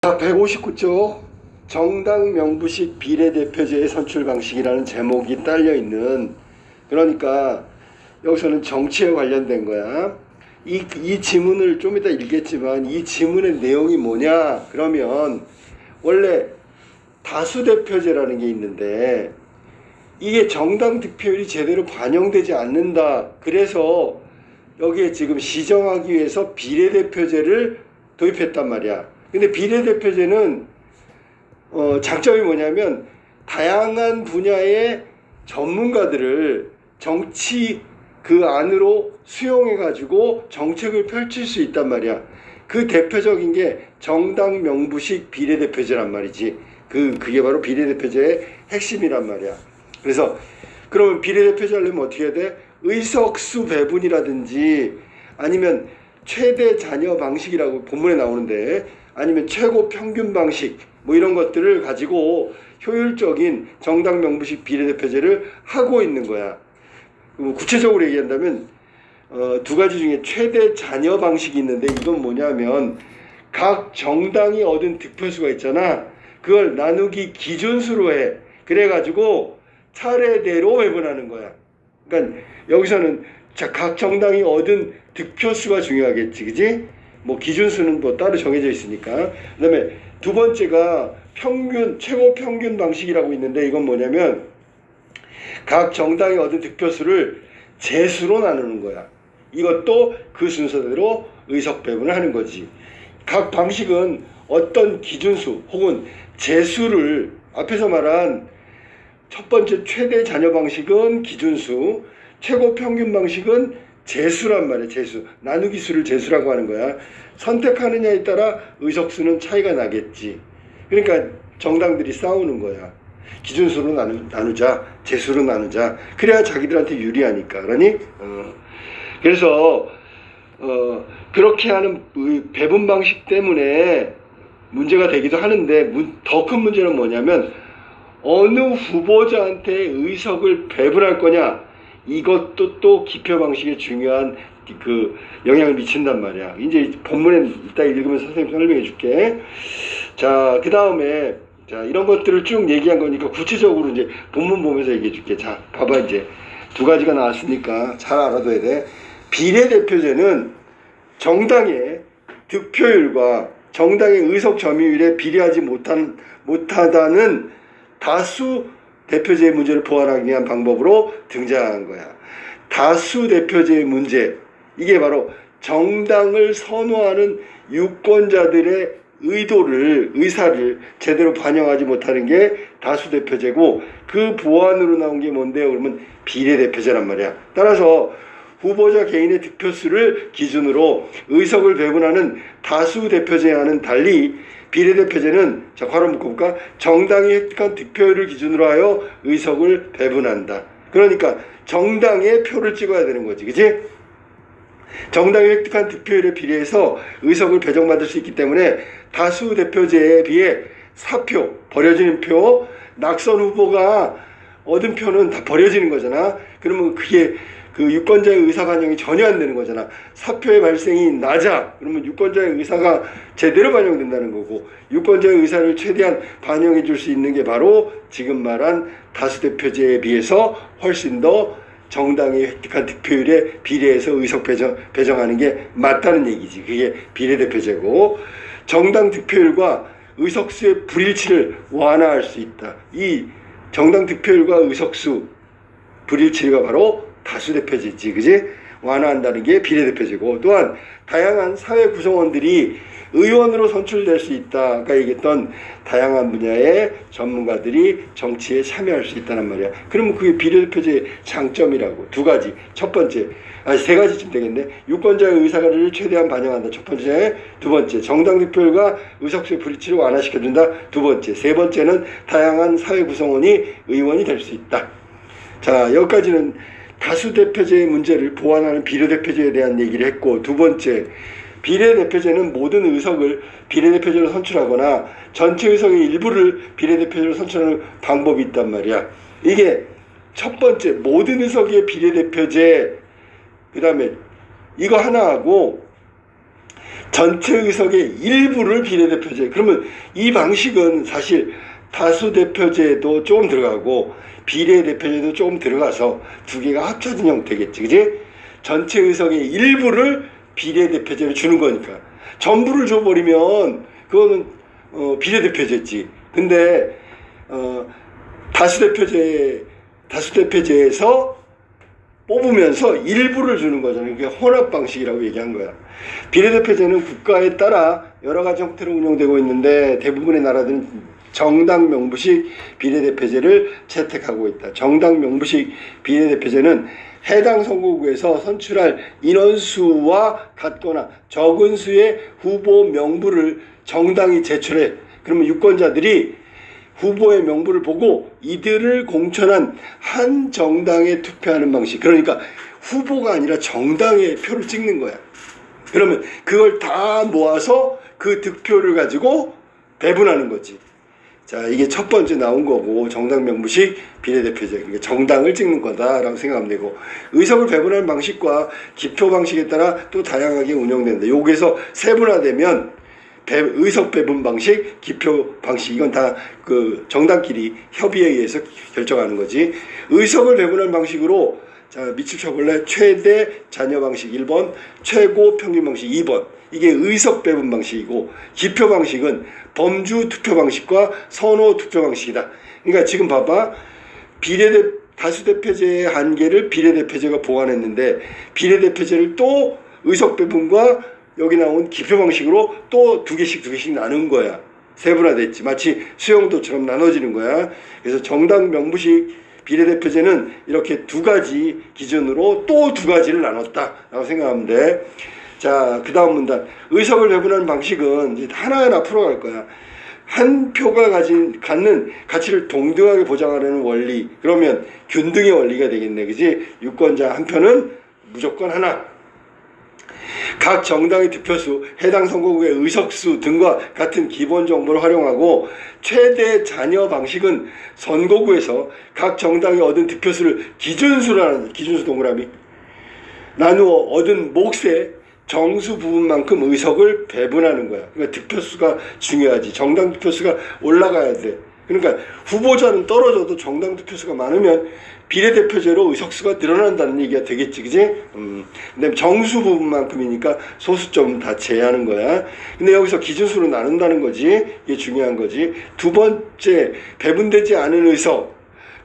159쪽 정당 명부식 비례대표제의 선출 방식이라는 제목이 딸려 있는, 그러니까 여기서는 정치에 관련된 거야. 이 지문을 좀 이따 읽겠지만 이 지문의 내용이 뭐냐 그러면 원래 다수대표제라는 게 있는데 이게 정당 득표율이 제대로 반영되지 않는다. 그래서 여기에 지금 시정하기 위해서 비례대표제를 도입했단 말이야. 근데 비례대표제는 장점이 뭐냐면 다양한 분야의 전문가들을 정치 그 안으로 수용해 가지고 정책을 펼칠 수 있단 말이야. 그 대표적인 게 정당 명부식 비례대표제란 말이지. 그게 바로 비례대표제의 핵심이란 말이야. 그래서 그러면 비례대표제 하려면 어떻게 해야 돼? 의석수 배분이라든지 아니면 최대 자녀 방식이라고 본문에 나오는데, 아니면 최고 평균 방식 뭐 이런 것들을 가지고 효율적인 정당 명부식 비례대표제를 하고 있는 거야. 구체적으로 얘기한다면 두 가지 중에 최대 자녀 방식이 있는데, 이건 뭐냐면 각 정당이 얻은 득표수가 있잖아. 그걸 나누기 기준수로 해. 그래가지고 차례대로 배분하는 거야. 그러니까 여기서는 각 정당이 얻은 득표수가 중요하겠지, 그지? 뭐 기준수는 뭐 따로 정해져 있으니까. 그다음에 두 번째가 평균, 최고 평균 방식이라고 있는데, 이건 뭐냐면 각 정당이 얻은 득표수를 제수로 나누는 거야. 이것도 그 순서대로 의석 배분을 하는 거지. 각 방식은 어떤 기준수 혹은 제수를, 앞에서 말한 첫 번째 최대 자녀 방식은 기준수, 최고 평균 방식은 제수란 말이야. 제수. 나누기 수를 제수라고 하는 거야. 선택하느냐에 따라 의석수는 차이가 나겠지. 그러니까 정당들이 싸우는 거야. 기준수로 나누자, 제수로 나누자. 그래야 자기들한테 유리하니까. 그러니 그래서 그렇게 하는 배분 방식 때문에 문제가 되기도 하는데, 더 큰 문제는 뭐냐면 어느 후보자한테 의석을 배분할 거냐, 이것도 또 기표 방식에 중요한 그 영향을 미친단 말이야. 이제 본문에 이따 읽으면서 선생님 설명해 줄게. 자, 그 다음에 자, 이런 것들을 쭉 얘기한 거니까 구체적으로 이제 본문 보면서 얘기해 줄게. 자, 봐봐. 이제 두 가지가 나왔으니까 잘 알아둬야 돼. 비례대표제는 정당의 득표율과 정당의 의석 점유율에 비례하지 못하다는 다수 대표제의 문제를 보완하기 위한 방법으로 등장한 거야. 다수 대표제의 문제, 이게 바로 정당을 선호하는 유권자들의 의사를 제대로 반영하지 못하는 게 다수 대표제고, 그 보완으로 나온 게 뭔데요? 그러면 비례대표제란 말이야. 따라서 후보자 개인의 득표수를 기준으로 의석을 배분하는 다수 대표제와는 달리 비례대표제는, 자, 괄호 묶어볼까? 정당이 획득한 득표율을 기준으로 하여 의석을 배분한다. 그러니까 정당의 표를 찍어야 되는 거지, 그치? 정당이 획득한 득표율에 비례해서 의석을 배정받을 수 있기 때문에 다수 대표제에 비해 사표, 버려지는 표, 낙선 후보가 얻은 표는 다 버려지는 거잖아. 그러면 그게 그 유권자의 의사 반영이 전혀 안 되는 거잖아. 사표의 발생이 낮아. 그러면 유권자의 의사가 제대로 반영된다는 거고, 유권자의 의사를 최대한 반영해 줄 수 있는 게 바로 지금 말한 다수대표제에 비해서 훨씬 더 정당이 획득한 득표율에 비례해서 의석 배정하는 게 맞다는 얘기지. 그게 비례대표제고, 정당 득표율과 의석수의 불일치를 완화할 수 있다. 이 정당 득표율과 의석수 불일치가 바로 다수대표제지, 그지? 완화한다는 게 비례대표제고, 또한 다양한 사회 구성원들이 의원으로 선출될 수 있다. 아까 얘기했던 다양한 분야의 전문가들이 정치에 참여할 수 있다는 말이야. 그러면 그게 비례대표제의 장점이라고. 두 가지. 첫 번째, 세 가지쯤 되겠네. 유권자의 의사를 최대한 반영한다. 첫 번째. 두 번째, 정당 득표율과 의석수의 불일치를 완화시켜준다. 두 번째. 세 번째는 다양한 사회 구성원이 의원이 될 수 있다. 자, 여기까지는 다수대표제의 문제를 보완하는 비례대표제에 대한 얘기를 했고, 두 번째, 비례대표제는 모든 의석을 비례대표제로 선출하거나 전체 의석의 일부를 비례대표제로 선출하는 방법이 있단 말이야. 이게 첫 번째, 모든 의석의 비례대표제, 그 다음에 이거 하나하고 전체 의석의 일부를 비례대표제. 그러면 이 방식은 사실 다수대표제도 조금 들어가고 비례대표제도 조금 들어가서 두 개가 합쳐진 형태겠지, 그지? 전체 의석의 일부를 비례대표제로 주는 거니까. 전부를 줘버리면 그거는 비례대표제지. 근데 다수대표제에서 뽑으면서 일부를 주는 거잖아요. 그게 혼합 방식이라고 얘기한 거야. 비례대표제는 국가에 따라 여러 가지 형태로 운영되고 있는데 대부분의 나라들은 정당 명부식 비례대표제를 채택하고 있다. 정당 명부식 비례대표제는 해당 선거구에서 선출할 인원수와 같거나 적은 수의 후보 명부를 정당이 제출해. 그러면 유권자들이 후보의 명부를 보고 이들을 공천한 한 정당에 투표하는 방식. 그러니까 후보가 아니라 정당의 표를 찍는 거야. 그러면 그걸 다 모아서 그 득표를 가지고 배분하는 거지. 자, 이게 첫 번째 나온 거고, 정당 명부식 비례대표제. 그러니까 정당을 찍는 거다라고 생각하면 되고, 의석을 배분하는 방식과 기표 방식에 따라 또 다양하게 운영된다. 여기서 세분화되면 의석 배분 방식, 기표 방식, 이건 다 그 정당끼리 협의에 의해서 결정하는 거지. 의석을 배분하는 방식으로, 자, 밑줄 쳐볼래? 최대 자녀 방식 1번, 최고 평균 방식 2번. 이게 의석 배분 방식이고, 기표 방식은 범주 투표 방식과 선호 투표 방식이다. 그러니까 지금 봐봐. 다수대표제의 한계를 비례대표제가 보완했는데, 비례대표제를 또 의석 배분과 여기 나온 기표 방식으로 또 두 개씩 나눈 거야. 세분화됐지. 마치 수용도처럼 나눠지는 거야. 그래서 정당 명부식 비례대표제는 이렇게 두 가지 기준으로 또 두 가지를 나눴다라고 생각하면 돼. 자, 그 다음 문단. 의석을 배분하는 방식은 이제 하나하나 풀어갈 거야. 한 표가 갖는 가치를 동등하게 보장하려는 원리. 그러면 균등의 원리가 되겠네. 그지? 유권자 한 표는 무조건 하나. 각 정당의 득표수, 해당 선거구의 의석수 등과 같은 기본 정보를 활용하고, 최대 자녀 방식은 선거구에서 각 정당이 얻은 득표수를 기준수 동그라미 나누어 얻은 몫의 정수 부분만큼 의석을 배분하는 거야. 그러니까 득표수가 중요하지. 정당 득표수가 올라가야 돼. 그러니까 후보자는 떨어져도 정당 득표수가 많으면 비례대표제로 의석수가 늘어난다는 얘기가 되겠지, 그지? 근데 정수 부분만큼이니까 소수점 다 제외하는 거야. 근데 여기서 기준수로 나눈다는 거지. 이게 중요한 거지. 두 번째, 배분되지 않은 의석.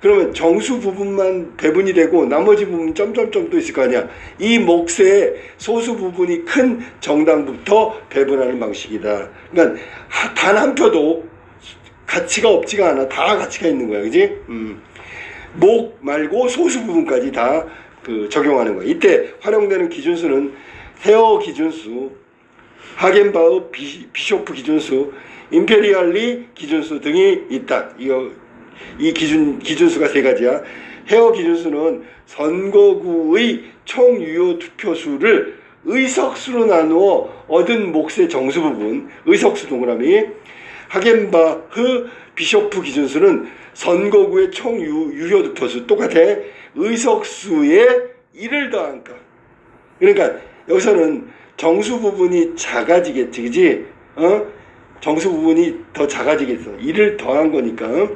그러면 정수 부분만 배분이 되고 나머지 부분 점점점도 있을 거 아니야. 이 몫의 소수 부분이 큰 정당부터 배분하는 방식이다. 그러니까 단 한 표도 가치가 없지가 않아. 다 가치가 있는 거야, 그지? 목 말고 소수 부분까지 다 적용하는 거야. 이때 활용되는 기준수는 헤어 기준수, 하겐바흐 비쇼프 기준수, 임페리알리 기준수 등이 있다. 이 기준수가 세 가지야. 헤어 기준수는 선거구의 총 유효 투표수를 의석수로 나누어 얻은 몫의 정수 부분, 의석수 동그라미. 하겐바흐 비쇼프 기준수는 선거구의 총 유효 득표수, 똑같아. 의석수의 1을 더한 것. 그러니까 여기서는 정수 부분이 작아지겠지, 그지? 정수 부분이 더 작아지겠어. 1을 더한 거니까.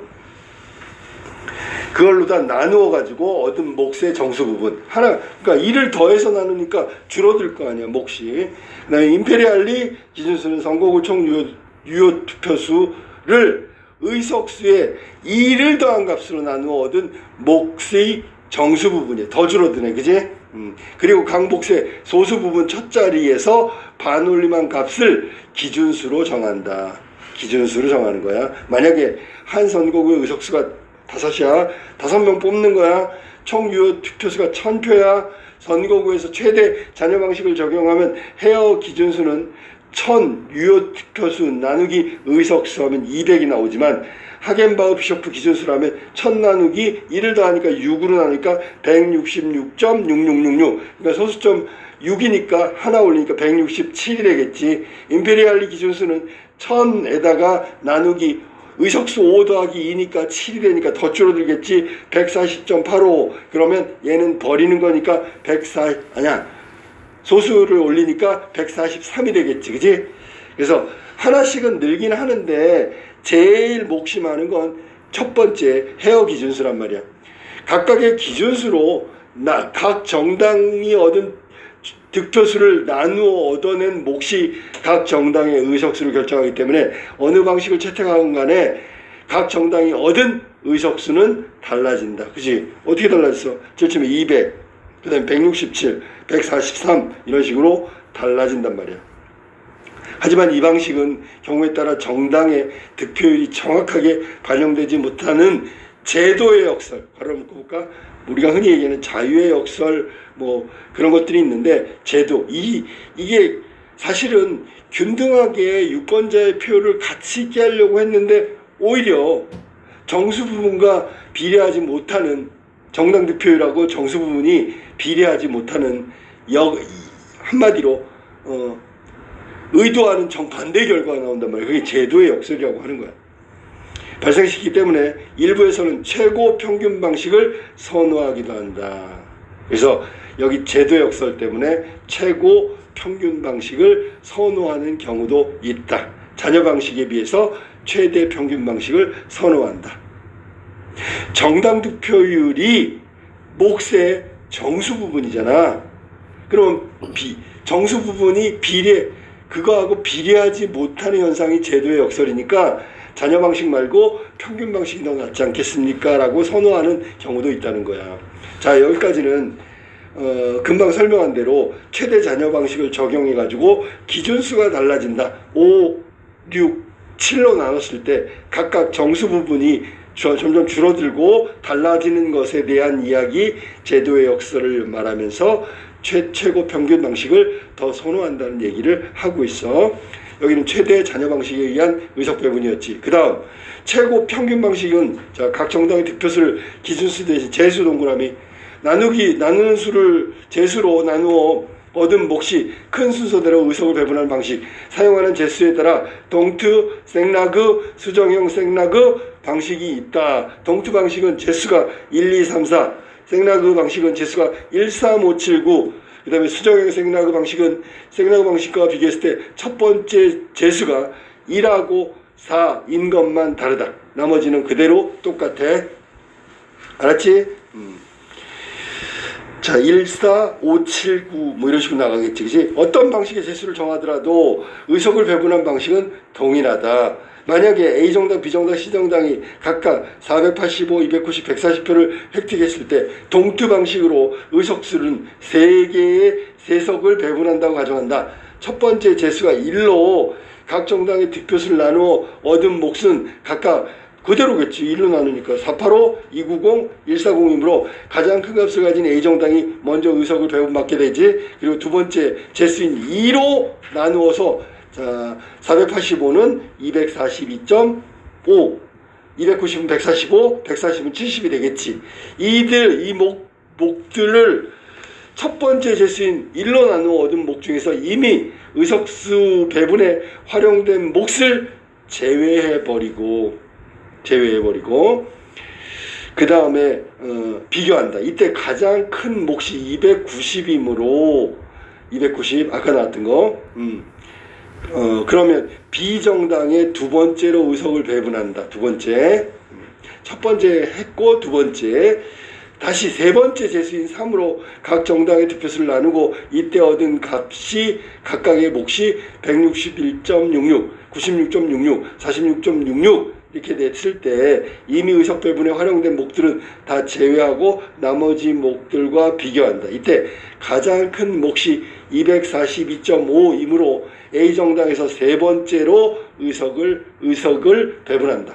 그걸로 다 나누어 가지고 얻은 몫의 정수 부분. 그러니까 1을 더해서 나누니까 줄어들 거 아니야, 몫이. 그다음에 임페리알리 기준수는 선거구 총 유효 투표수를 의석수의 2를 더한 값으로 나누어 얻은 몫의 정수 부분이야. 더 줄어드네, 그지? 그리고 강복수의 소수 부분 첫 자리에서 반올림한 값을 기준수로 정한다. 기준수로 정하는 거야. 만약에 한 선거구의 의석수가 5이야. 5명 뽑는 거야. 총 유효 투표수가 1000표야. 선거구에서 최대 자녀 방식을 적용하면 헤어 기준수는 1000 유효 투표수 나누기 의석수 하면 200이 나오지만, 하겐바흐 비쇼프 기준수라면 1000 나누기 1을 더하니까 6으로 나누니까 166.6666. 그러니까 소수점 6이니까 하나 올리니까 167이 되겠지. 임페리알리 기준수는 1000에다가 나누기 의석수 5 더하기 2니까 7이 되니까 더 소수를 올리니까 143이 되겠지, 그지? 그래서 하나씩은 늘긴 하는데 제일 몫이 많은 건 첫 번째 헤어 기준수란 말이야. 각각의 기준수로 각 정당이 얻은 득표수를 나누어 얻어낸 몫이 각 정당의 의석수를 결정하기 때문에 어느 방식을 채택하건 간에 각 정당이 얻은 의석수는 달라진다. 그치? 어떻게 달라졌어? 제일 처음에 200, 그 다음에 167, 143 이런 식으로 달라진단 말이야. 하지만 이 방식은 경우에 따라 정당의 득표율이 정확하게 반영되지 못하는 제도의 역설, 바로 볼까? 우리가 흔히 얘기하는 자유의 역설 뭐 그런 것들이 있는데 제도 이게 사실은 균등하게 유권자의 표를 같이 있게 하려고 했는데 오히려 정수 부분과 비례하지 못하는 정당 득표율하고 정수 부분이 비례하지 못하는 한마디로 의도하는 정반대 결과가 나온단 말이에요. 그게 제도의 역설이라고 하는 거야. 발생시키기 때문에 일부에서는 최고 평균 방식을 선호하기도 한다. 그래서 여기 제도 역설 때문에 최고 평균 방식을 선호하는 경우도 있다. 자녀 방식에 비해서 최대 평균 방식을 선호한다. 정당 득표율이 몫의 정수 부분이잖아. 그럼 정수 부분이 그거하고 비례하지 못하는 현상이 제도의 역설이니까 자녀 방식 말고 평균 방식이 더 낫지 않겠습니까? 라고 선호하는 경우도 있다는 거야. 자, 여기까지는 금방 설명한 대로 최대 자녀 방식을 적용해 가지고 기준수가 달라진다. 5, 6, 7로 나눴을 때 각각 정수 부분이 점점 줄어들고 달라지는 것에 대한 이야기, 제도의 역설을 말하면서 최고 평균 방식을 더 선호한다는 얘기를 하고 있어. 여기는 최대 자녀 방식에 의한 의석 배분이었지. 그 다음 최고 평균 방식은 자, 각 정당의 득표수를 기준수 대신 제수 동그라미 나누는 수를 제수로 나누어 얻은 몫이 큰 순서대로 의석을 배분하는 방식. 사용하는 제수에 따라 동투, 생라그, 수정형 생라그 방식이 있다. 동투 방식은 제수가 1, 2, 3, 4, 생라그 방식은 제수가 1, 3, 5, 7, 9. 그 다음에 수정형 생라그 방식은 생라그 방식과 비교했을 때 첫 번째 제수가 1하고 4인 것만 다르다. 나머지는 그대로 똑같아. 알았지? 자, 1, 4, 5, 7, 9 뭐 이런 식으로 나가겠지, 그치? 어떤 방식의 제수를 정하더라도 의석을 배분한 방식은 동일하다. 만약에 A정당, B정당, C정당이 각각 485, 290, 140표를 획득했을 때 동투 방식으로 의석수는 3개의 세석을 배분한다고 가정한다. 첫 번째 제수가 1로 각 정당의 득표수를 나누어 얻은 몫은 각각 그대로겠지. 1로 나누니까 485, 290, 140이므로 가장 큰 값을 가진 A정당이 먼저 의석을 배분받게 되지. 그리고 두 번째 제수인 2로 나누어서 자, 485는 242.5, 290은 145, 140은 70이 되겠지. 이 목들을 첫 번째 제수인 1로 나누어 얻은 목 중에서 이미 의석수 배분에 활용된 몫을 제외해버리고 그 다음에 비교한다. 이때 가장 큰 몫이 290이므로 290 아까 나왔던 거 그러면 B정당의 두 번째로 의석을 배분한다. 두 번째 첫 번째 했고 두 번째 다시 세 번째 제수인 3으로 각 정당의 득표수를 나누고 이때 얻은 값이 각각의 몫이 161.66, 96.66, 46.66 이렇게 됐을 때 이미 의석 배분에 활용된 목들은 다 제외하고 나머지 목들과 비교한다. 이때 가장 큰 몫이 242.5이므로 A정당에서 세 번째로 의석을 배분한다.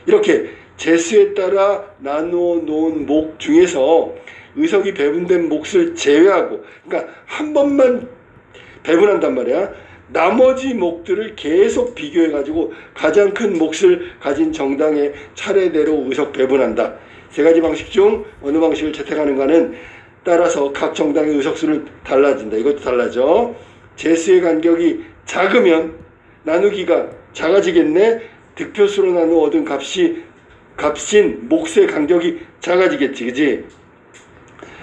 이렇게 제수에 따라 나누어 놓은 목 중에서 의석이 배분된 몫을 제외하고 그러니까 한 번만 배분한단 말이야. 나머지 목들을 계속 비교해 가지고 가장 큰 몫을 가진 정당의 차례대로 의석 배분한다. 세 가지 방식 중 어느 방식을 채택하는가는 따라서 각 정당의 의석수는 달라진다. 이것도 달라져. 제수의 간격이 작으면 나누기가 작아지겠네. 득표수로 나누어 얻은 값인 몫의 간격이 작아지겠지, 그지?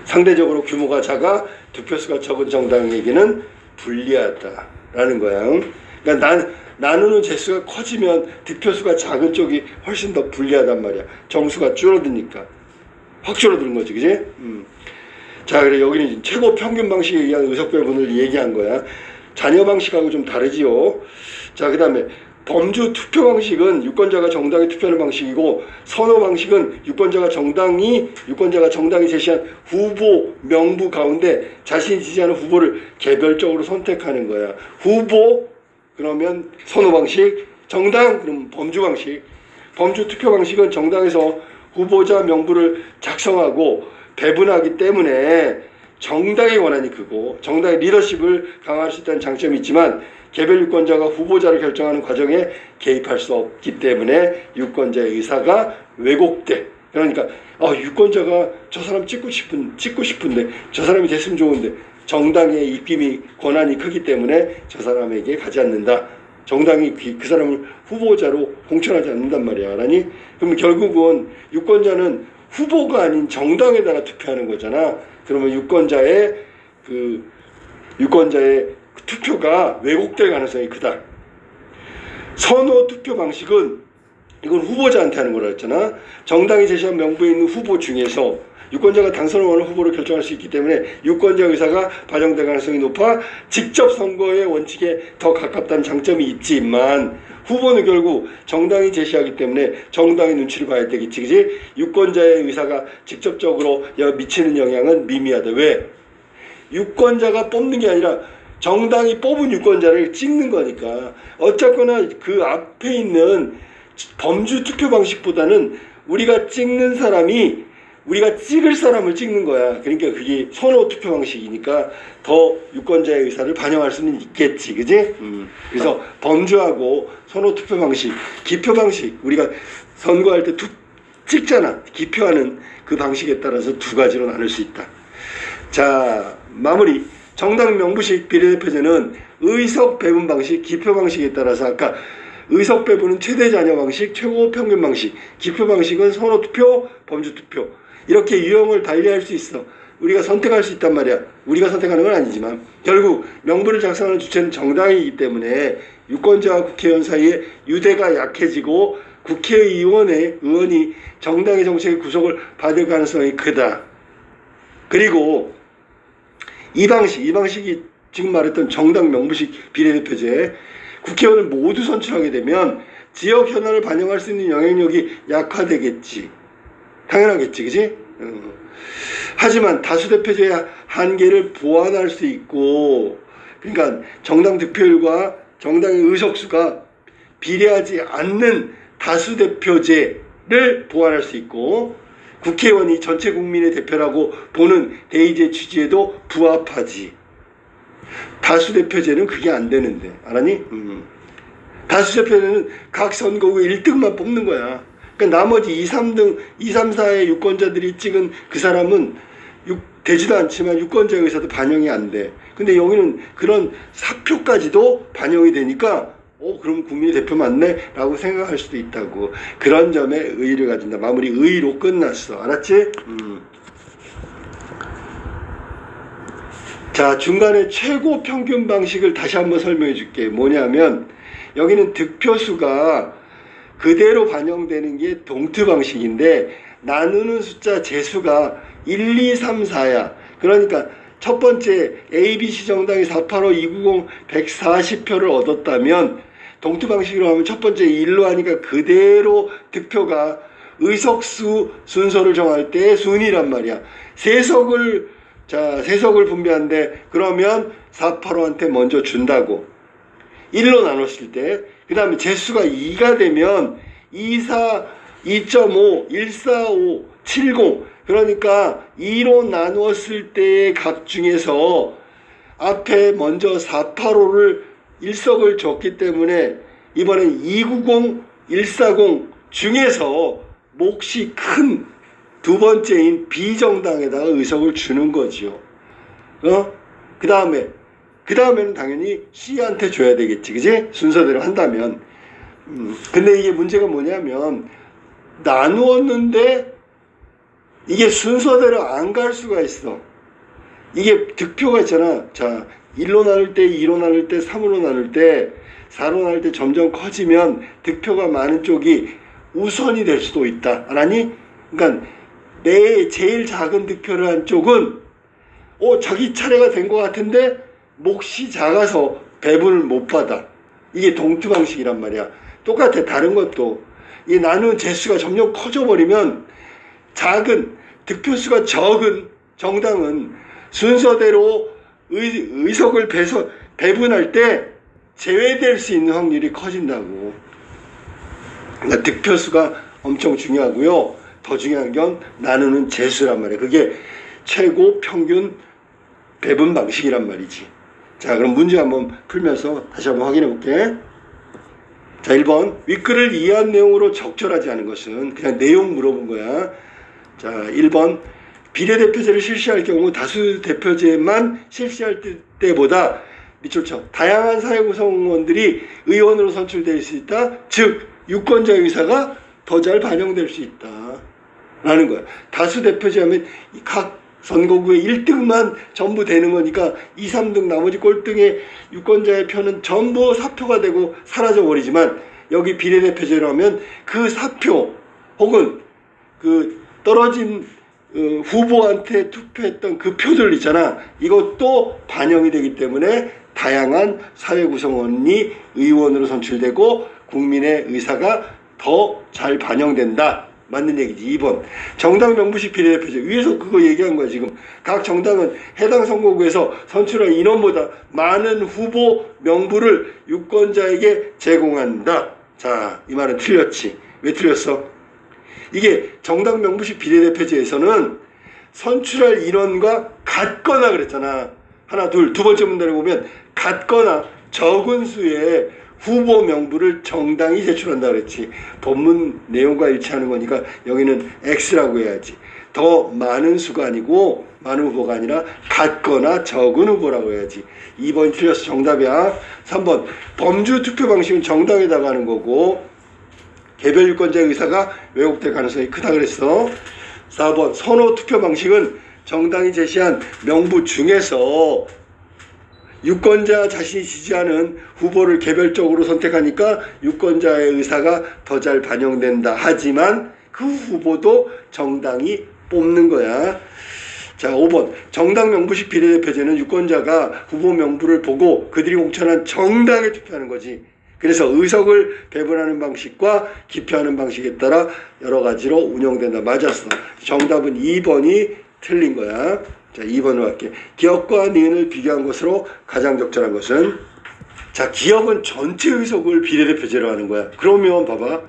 상대적으로 규모가 작아 득표수가 적은 정당에게는 불리하다라는 거야. 그러니까 나누는 재수가 커지면 득표수가 작은 쪽이 훨씬 더 불리하단 말이야. 정수가 줄어드니까. 확 줄어드는 거지, 그지? 자, 그래 여기는 최고 평균 방식에 의한 의석 배분을 얘기한 거야. 잔여 방식하고 좀 다르지요. 자, 그다음에 범주 투표 방식은 유권자가 정당에 투표하는 방식이고, 선호 방식은 유권자가 정당이 제시한 후보 명부 가운데 자신이 지지하는 후보를 개별적으로 선택하는 거야. 후보 그러면 선호 방식, 정당 그럼 범주 방식. 범주 투표 방식은 정당에서 후보자 명부를 작성하고 배분하기 때문에 정당의 권한이 크고 정당의 리더십을 강화할 수 있다는 장점이 있지만, 개별 유권자가 후보자를 결정하는 과정에 개입할 수 없기 때문에 유권자의 의사가 왜곡돼. 그러니까 유권자가 저 사람 찍고 싶은데 저 사람이 됐으면 좋은데 정당의 입김이 권한이 크기 때문에 저 사람에게 가지 않는다. 정당이 그 사람을 후보자로 공천하지 않는단 말이야. 알았니? 그럼 결국은 유권자는 후보가 아닌 정당에다가 투표하는 거잖아. 그러면 유권자의 투표가 왜곡될 가능성이 크다. 선호 투표 방식은 이건 후보자한테 하는 거라 했잖아. 정당이 제시한 명부에 있는 후보 중에서 유권자가 당선을 원하는 후보를 결정할 수 있기 때문에 유권자 의사가 반영될 가능성이 높아 직접 선거의 원칙에 더 가깝다는 장점이 있지만, 후보는 결국 정당이 제시하기 때문에 정당의 눈치를 봐야 되겠지, 그지? 유권자의 의사가 직접적으로 미치는 영향은 미미하다. 왜? 유권자가 뽑는 게 아니라 정당이 뽑은 유권자를 찍는 거니까. 어쨌거나 그 앞에 있는 범주 투표 방식보다는 우리가 찍는 사람이 우리가 찍을 사람을 찍는 거야. 그러니까 그게 선호 투표 방식이니까 더 유권자의 의사를 반영할 수는 있겠지, 그지? 그래서 범주하고 선호 투표 방식, 기표 방식, 우리가 선거할 때 찍잖아. 기표하는 그 방식에 따라서 두 가지로 나눌 수 있다. 자, 마무리. 정당 명부식 비례대표제는 의석 배분 방식, 기표 방식에 따라서 아까 의석 배분은 최대 잔여 방식, 최고 평균 방식, 기표 방식은 선호 투표, 범주 투표, 이렇게 유형을 달리할 수 있어. 우리가 선택할 수 있단 말이야. 우리가 선택하는 건 아니지만 결국 명부를 작성하는 주체는 정당이기 때문에 유권자와 국회의원 사이에 유대가 약해지고 의원이 정당의 정책의 구속을 받을 가능성이 크다. 그리고 이 방식이 지금 말했던 정당 명부식 비례대표제, 국회의원을 모두 선출하게 되면 지역 현안을 반영할 수 있는 영향력이 약화되겠지. 당연하겠지, 그지? 하지만 다수대표제의 한계를 보완할 수 있고, 그러니까 정당 득표율과 정당의 의석수가 비례하지 않는 다수대표제를 보완할 수 있고, 국회의원이 전체 국민의 대표라고 보는 대의제 취지에도 부합하지. 다수대표제는 그게 안 되는데, 알았니? 다수대표제는 각 선거구에 1등만 뽑는 거야. 그러니까 나머지 2, 3, 4의 유권자들이 찍은 그 사람은 되지도 않지만 유권자의 의사도 반영이 안 돼. 근데 여기는 그런 사표까지도 반영이 되니까 그럼 국민의 대표 맞네? 라고 생각할 수도 있다고. 그런 점에 의의를 가진다. 마무리 의의로 끝났어. 알았지? 자, 중간에 최고 평균 방식을 다시 한번 설명해 줄게. 뭐냐면 여기는 득표수가 그대로 반영되는 게 동트 방식인데, 나누는 숫자 제수가 1, 2, 3, 4야. 그러니까 첫 번째 ABC 정당이 485, 290, 140표를 얻었다면 동트 방식으로 하면 첫 번째 1로 하니까 그대로 득표가 의석수 순서를 정할 때 순이란 말이야. 세석을 분배하는데 그러면 485한테 먼저 준다고. 1로 나눴을 때, 그 다음에 제수가 2가 되면 2.5, 145, 70, 그러니까 2로 나누었을 때의 값 중에서 앞에 먼저 485를 1석을 줬기 때문에 이번엔 290, 140 중에서 몫이 큰 두 번째인 B정당에다가 의석을 주는 거지요. 그 다음에는 당연히 C한테 줘야 되겠지, 그지? 순서대로 한다면. 근데 이게 문제가 뭐냐면 나누었는데 이게 순서대로 안 갈 수가 있어. 이게 득표가 있잖아. 자, 1로 나눌 때, 2로 나눌 때, 3으로 나눌 때, 4로 나눌 때 점점 커지면 득표가 많은 쪽이 우선이 될 수도 있다. 알았니? 그러니까 내 제일 작은 득표를 한 쪽은 자기 차례가 된 것 같은데 몫이 작아서 배분을 못 받아. 이게 동투 방식이란 말이야. 똑같아. 다른 것도 이 나누는 재수가 점점 커져 버리면 작은 득표수가 적은 정당은 순서대로 의석을 배분할 때 제외될 수 있는 확률이 커진다고. 그러니까 득표수가 엄청 중요하고요. 더 중요한 건 나누는 재수란 말이에요. 그게 최고 평균 배분 방식이란 말이지. 자, 그럼 문제 한번 풀면서 다시 한번 확인해 볼게. 자, 1번. 윗글을 이해한 내용으로 적절하지 않은 것은 그냥 내용 물어본 거야. 자, 1번. 비례대표제를 실시할 경우 다수대표제만 실시할 때보다 밑줄 쳐. 다양한 사회 구성원들이 의원으로 선출될 수 있다. 즉, 유권자의 의사가 더 잘 반영될 수 있다. 라는 거야. 다수대표제 하면 각 선거구의 1등만 전부 되는 거니까 2, 3등 나머지 꼴등의 유권자의 표는 전부 사표가 되고 사라져 버리지만 여기 비례대표제로 하면 그 사표 혹은 그 떨어진 후보한테 투표했던 그 표들 있잖아. 이것도 반영이 되기 때문에 다양한 사회 구성원이 의원으로 선출되고 국민의 의사가 더 잘 반영된다. 맞는 얘기지. 2번. 정당 명부식 비례대표제. 위에서 그거 얘기한 거야, 지금. 각 정당은 해당 선거구에서 선출한 인원보다 많은 후보 명부를 유권자에게 제공한다. 자, 이 말은 틀렸지. 왜 틀렸어? 이게 정당 명부식 비례대표제에서는 선출할 인원과 같거나 그랬잖아. 하나, 둘, 두 번째 문단에 보면 같거나 적은 수의 후보 명부를 정당이 제출한다 그랬지. 본문 내용과 일치하는 거니까 여기는 X라고 해야지. 더 많은 수가 아니고 많은 후보가 아니라 같거나 적은 후보라고 해야지. 2번이 틀렸어. 정답이야. 3번. 범주 투표 방식은 정당에다가 하는 거고 개별 유권자의 의사가 왜곡될 가능성이 크다 그랬어. 4번. 선호 투표 방식은 정당이 제시한 명부 중에서 유권자 자신이 지지하는 후보를 개별적으로 선택하니까 유권자의 의사가 더 잘 반영된다. 하지만 그 후보도 정당이 뽑는 거야. 자, 5번. 정당 명부식 비례대표제는 유권자가 후보 명부를 보고 그들이 공천한 정당에 투표하는 거지. 그래서 의석을 배분하는 방식과 기표하는 방식에 따라 여러 가지로 운영된다. 맞았어. 정답은 2번이 틀린 거야. 자, 2번으로 할게. 기업과 니은을 비교한 것으로 가장 적절한 것은? 자, 기업은 전체 의석을 비례대표제로 하는 거야. 그러면 봐봐.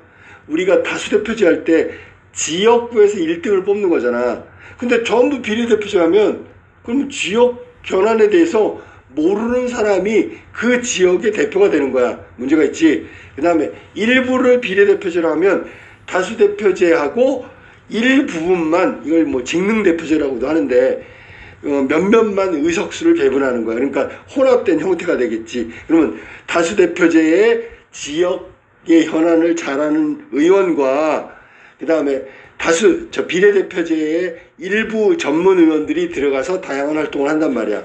우리가 다수대표제 할 때 지역구에서 1등을 뽑는 거잖아. 근데 전부 비례대표제 하면 그러면 지역 현안에 대해서 모르는 사람이 그 지역의 대표가 되는 거야. 문제가 있지. 그 다음에 일부를 비례대표제로 하면 다수대표제하고 일부분만, 이걸 뭐 직능대표제라고도 하는데 몇몇만 의석수를 배분하는 거야. 그러니까 혼합된 형태가 되겠지. 그러면 다수대표제의 지역의 현안을 잘하는 의원과 그 다음에 비례대표제의 일부 전문 의원들이 들어가서 다양한 활동을 한단 말이야.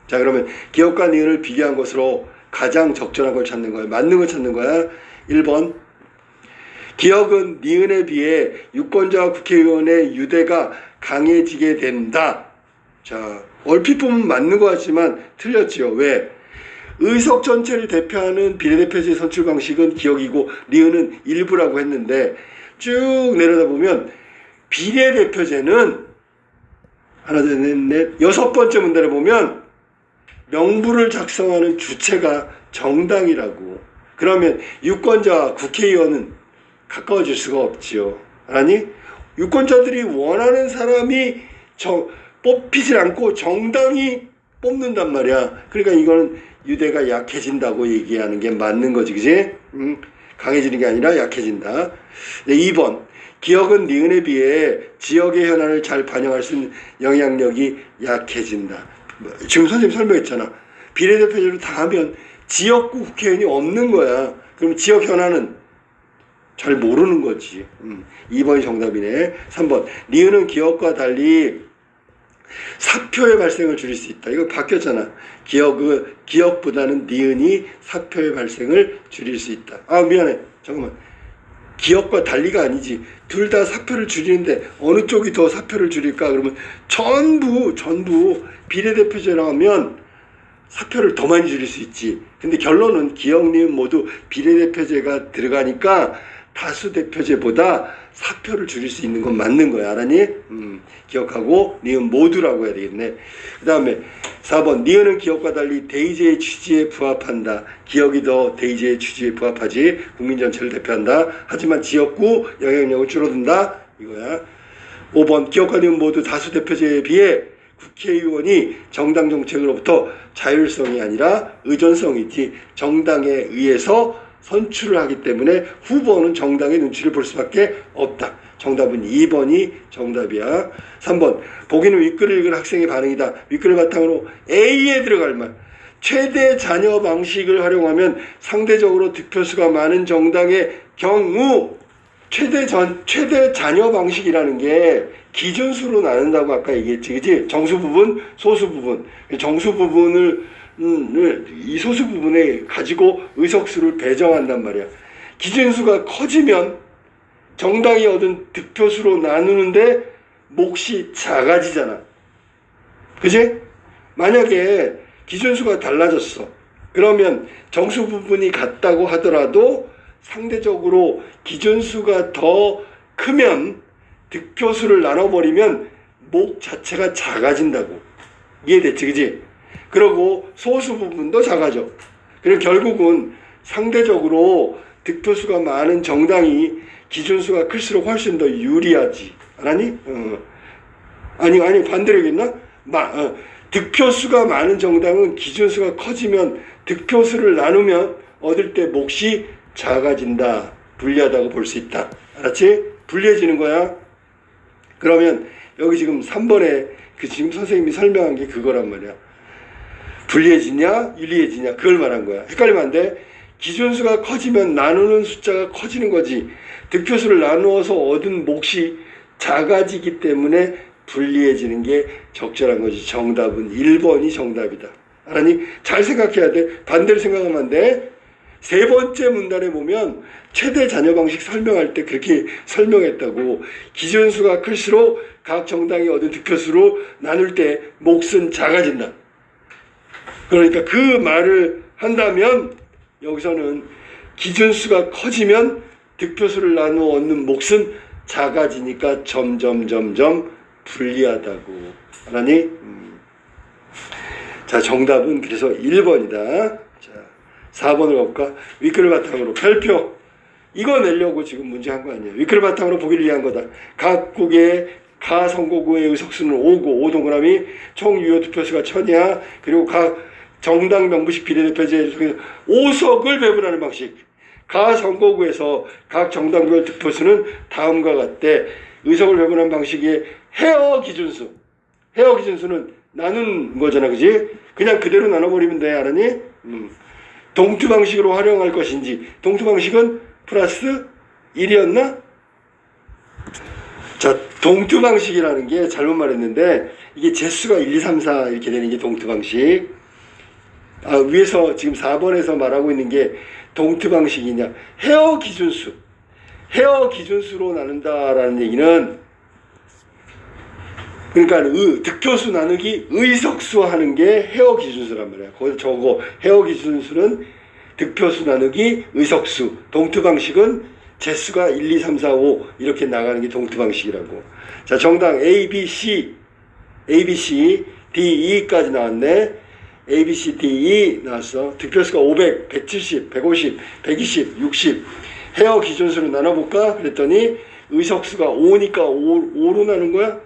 자, 그러면 기업과 니은을 비교한 것으로 가장 적절한 걸 찾는 거야. 맞는 걸 찾는 거야. 1번. 기업은 니은에 비해 유권자와 국회의원의 유대가 강해지게 된다. 자, 얼핏 보면 맞는 것 같지만 틀렸지요. 왜? 의석 전체를 대표하는 비례대표제 선출 방식은 기억이고 니은은 일부라고 했는데 쭉 내려다보면 비례대표제는 하나, 둘, 셋, 넷, 6번째 문단에 보면 명부를 작성하는 주체가 정당이라고. 그러면 유권자와 국회의원은 가까워질 수가 없지요. 아니? 유권자들이 원하는 사람이 뽑히질 않고 정당이 뽑는단 말이야. 그러니까 이거는 유대가 약해진다고 얘기하는 게 맞는 거지, 그지? 강해지는 게 아니라 약해진다. 네, 2번. 기업은 니은에 비해 지역의 현안을 잘 반영할 수 있는 영향력이 약해진다. 지금 선생님 설명했잖아. 비례대표제로 다 하면 지역구 국회의원이 없는 거야. 그럼 지역 현안은 잘 모르는 거지. 2번이 정답이네. 3번. 니은은 기업과 달리 사표의 발생을 줄일 수 있다. 이거 바뀌었잖아. 기억보다는 니은이 사표의 발생을 줄일 수 있다. 아 미안해. 잠깐만. 기억과 달리가 아니지. 둘 다 사표를 줄이는데 어느 쪽이 더 사표를 줄일까? 그러면 전부 비례대표제라면 사표를 더 많이 줄일 수 있지. 근데 결론은 기억, 니은 모두 비례대표제가 들어가니까 다수대표제보다 사표를 줄일 수 있는 건 맞는 거야. 알았니? 기억하고 니은 모두라고 해야 되겠네. 그 다음에 4번 니은은 기억과 달리 대의제의 취지에 부합한다. 기억이 더 대의제의 취지에 부합하지. 국민 전체를 대표한다. 하지만 지역구 영향력은 줄어든다. 이거야. 5번 기억과 니은 모두 다수대표제에 비해 국회의원이 정당 정책으로부터 자율성이 아니라 의존성이지 정당에 의해서 선출을 하기 때문에 후보는 정당의 눈치를 볼 수밖에 없다. 정답은 2번이 정답이야. 3번 보기는 윗글을 읽은 학생의 반응이다. 윗글을 바탕으로 A에 들어갈 말. 최대 자녀 방식을 활용하면 상대적으로 득표수가 많은 정당의 경우 최대 자녀 방식이라는 게 기준수로 나눈다고 아까 얘기했지, 그지? 정수 부분, 소수 부분. 정수 부분을 이 소수 부분에 가지고 의석수를 배정한단 말이야. 기준수가 커지면 정당이 얻은 득표수로 나누는데 몫이 작아지잖아. 그지? 만약에 기준수가 달라졌어. 그러면 정수 부분이 같다고 하더라도 상대적으로 기준수가 더 크면 득표수를 나눠버리면 목 자체가 작아진다고. 이해됐지, 그지? 그리고 소수 부분도 작아져. 그리고 결국은 상대적으로 득표수가 많은 정당이 기준수가 클수록 훨씬 더 유리하지. 알았니? 아니 반대로 얘기했나? 득표수가 많은 정당은 기준수가 커지면 득표수를 나누면 얻을 때 몫이 작아진다. 불리하다고 볼 수 있다. 알았지? 불리해지는 거야. 그러면 여기 지금 3번에 그 지금 선생님이 설명한 게 그거란 말이야. 불리해지냐 유리해지냐 그걸 말한 거야. 헷갈리면 안 돼. 기준수가 커지면 나누는 숫자가 커지는 거지. 득표수를 나누어서 얻은 몫이 작아지기 때문에 불리해지는 게 적절한 거지. 정답은 1번이 정답이다. 알았니? 잘 생각해야 돼. 반대로 생각하면 안 돼. 세 번째 문단에 보면 최대 자녀 방식 설명할 때 그렇게 설명했다고. 기준수가 클수록 각 정당이 얻은 득표수로 나눌 때 몫은 작아진다. 그러니까 그 말을 한다면 여기서는 기준수가 커지면 득표수를 나누어 얻는 몫은 작아지니까 점점 불리하다고. 알았니? 자, 정답은 그래서 1번이다. 자, 4번을 가볼까? 윗글을 바탕으로 별표. 이거 내려고 지금 문제 한 거 아니에요. 윗글을 바탕으로 보기를 위한 거다. 각국의 가 선거구의 의석수는 5고 5동그라미 총 유효 득표수가 1000이야. 그리고 각 정당 명부식 비례대표제 중에서 5석을 배분하는 방식. 가 선거구에서 각 정당별 득표수는 다음과 같대. 의석을 배분하는 방식의 헤어 기준수. 헤어 기준수는 나눈 거잖아, 그지? 그냥 그대로 나눠버리면 돼, 알았니? 동투 방식으로 활용할 것인지. 동투 방식은 플러스 1이었나? 자, 동투 방식이라는 게 잘못 말했는데 이게 제수가 1, 2, 3, 4 이렇게 되는 게 동투 방식. 위에서 지금 4번에서 말하고 있는 게 동투 방식이냐. 헤어 기준수. 헤어 기준수로 나눈다라는 얘기는 그러니까 득표수 나누기 의석수 하는 게 헤어 기준수란 말이야. 거기서 저거 헤어 기준수는 득표수 나누기 의석수. 동투 방식은 제수가 1, 2, 3, 4, 5 이렇게 나가는 게 동투 방식이라고. 자, 정당 A, B, C, D, E까지 나왔네. A, B, C, D, E 나왔어. 득표수가 500, 170, 150, 120, 60. 헤어 기준수로 나눠볼까? 그랬더니 의석수가 5니까 5로 나눈 거야?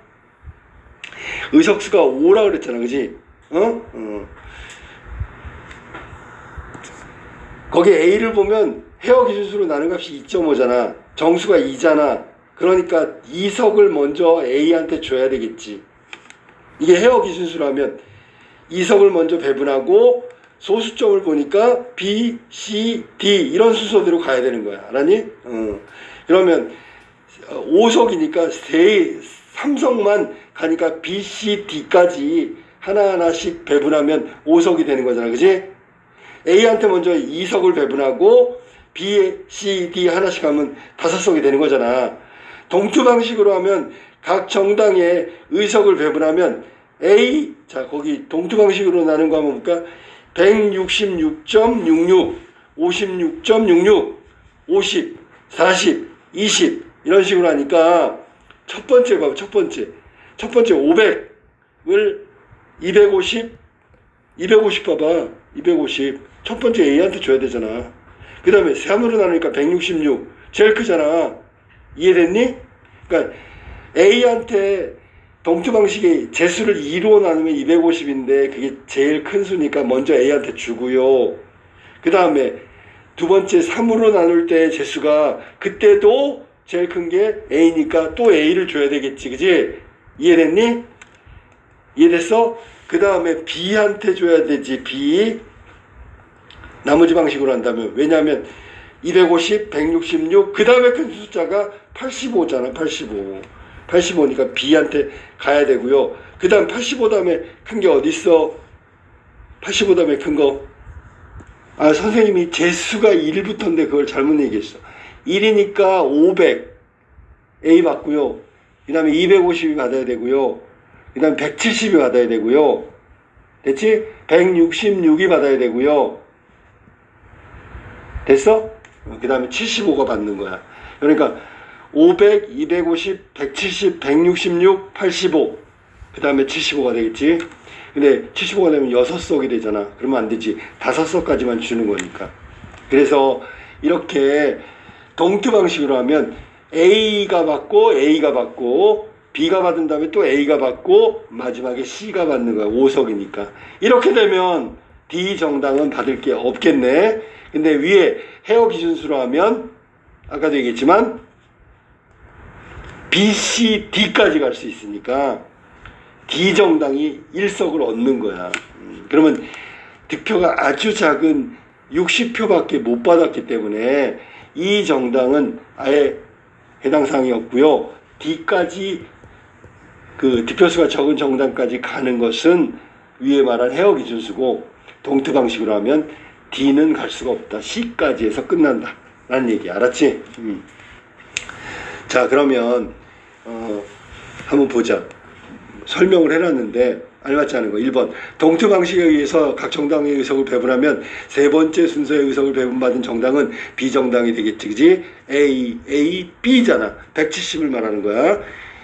의석수가 5라 그랬잖아, 그지? 거기 A를 보면 헤어 기준수로 나눈 값이 2.5잖아. 정수가 2잖아. 그러니까 2석을 먼저 A한테 줘야 되겠지. 이게 헤어 기준수라면 2석을 먼저 배분하고 소수점을 보니까 B, C, D 이런 순서대로 가야 되는 거야. 알았니? 그러면 5석이니까 삼석만 가니까 B, C, D까지 하나하나씩 배분하면 5석이 되는 거잖아. 그지? A한테 먼저 2석을 배분하고 B, C, D 하나씩 하면 5석이 되는 거잖아. 동투 방식으로 하면 각 정당의 의석을 배분하면 A, 자 거기 동투 방식으로 나눈 거 한번 볼까? 166.66, 56.66, 50, 40, 20 이런 식으로 하니까 첫 번째 봐봐. 첫 번째 500을 250 봐봐. 250 첫 번째 A한테 줘야 되잖아. 그 다음에 3으로 나누니까 166 제일 크잖아. 이해됐니? 그러니까 A한테 동투 방식의 제수를 2로 나누면 250인데 그게 제일 큰 수니까 먼저 A한테 주고요. 그 다음에 두 번째 3으로 나눌 때 제수가 그때도 제일 큰 게 A니까 또 A를 줘야 되겠지. 그지? 이해됐니? 이해됐어? 그 다음에 B한테 줘야 되지. B 나머지 방식으로 한다면 왜냐하면 250, 166 그 다음에 큰 숫자가 85잖아. 85니까 B한테 가야 되고요. 그 다음 85 다음에 큰 게 어디 있어? 85 다음에 큰 거. 아 선생님이 제수가 1부터인데 그걸 잘못 얘기했어. 1이니까 500 A 받고요. 그 다음에 250이 받아야 되고요. 그 다음에 170이 받아야 되고요. 됐지? 166이 받아야 되고요. 됐어? 그 다음에 75가 받는 거야. 그러니까 500, 250, 170, 166, 85. 그 다음에 75가 되겠지? 근데 75가 되면 6석이 되잖아. 그러면 안 되지. 5석까지만 주는 거니까. 그래서 이렇게 동투 방식으로 하면 A가 받고 B가 받은 다음에 또 A가 받고 마지막에 C가 받는 거야. 5석이니까. 이렇게 되면 D 정당은 받을 게 없겠네. 근데 위에 헤어 기준수로 하면 아까도 얘기했지만 B, C, D까지 갈 수 있으니까 D 정당이 1석을 얻는 거야. 그러면 득표가 아주 작은 60표밖에 못 받았기 때문에 이 정당은 아예 해당 사항이 없고요. D까지 그 득표수가 적은 정당까지 가는 것은 위에 말한 헤어 기준수고 동투 방식으로 하면 D는 갈 수가 없다. C까지 해서 끝난다. 라는 얘기 알았지? 자 그러면 한번 보자. 설명을 해놨는데 알맞지 않은 거. 1번 동투 방식에 의해서 각 정당의 의석을 배분하면 세 번째 순서의 의석을 배분받은 정당은 B정당이 되겠지. 그지? A, B잖아. 170을 말하는 거야.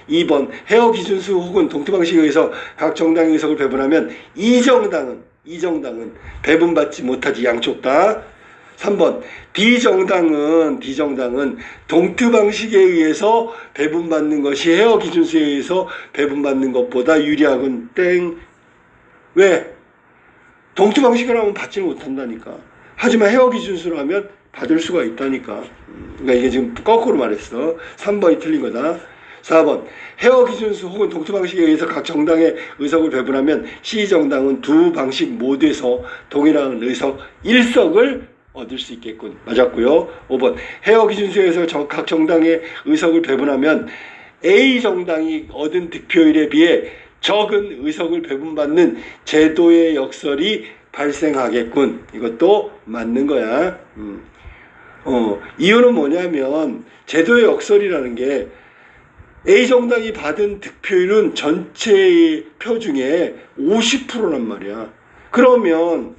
2번 헤어 기준수 혹은 동투 방식에 의해서 각 정당의 의석을 배분하면 이 정당은 배분받지 못하지. 양쪽 다. 3번 D정당은 동투 방식에 의해서 배분받는 것이 헤어 기준수에 의해서 배분받는 것보다 유리하군. 땡. 왜? 동투 방식으로 하면 받지 못한다니까. 하지만 헤어 기준수로 하면 받을 수가 있다니까. 그러니까 이게 지금 거꾸로 말했어. 3번이 틀린 거다. 4번 헤어 기준수 혹은 동투 방식에 의해서 각 정당의 의석을 배분하면 C정당은 두 방식 모두에서 동일한 의석 1석을 얻을 수 있겠군. 맞았고요. 5번 헤어 기준수에 의해서 각 정당의 의석을 배분하면 A정당이 얻은 득표율에 비해 적은 의석을 배분받는 제도의 역설이 발생하겠군. 이것도 맞는 거야. 이유는 뭐냐면 제도의 역설이라는 게 A정당이 받은 득표율은 전체의 표 중에 50%란 말이야. 그러면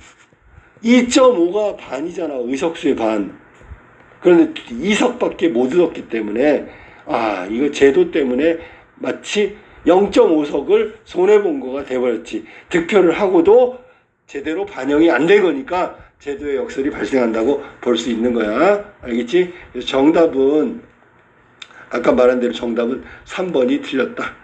2.5가 반이잖아. 의석수의 반. 그런데 2석밖에 못 얻었기 때문에 이거 제도 때문에 마치 0.5석을 손해본 거가 돼버렸지. 득표를 하고도 제대로 반영이 안 된 거니까 제도의 역설이 발생한다고 볼 수 있는 거야. 알겠지? 그래서 정답은 아까 말한 대로 정답은 3번이 틀렸다.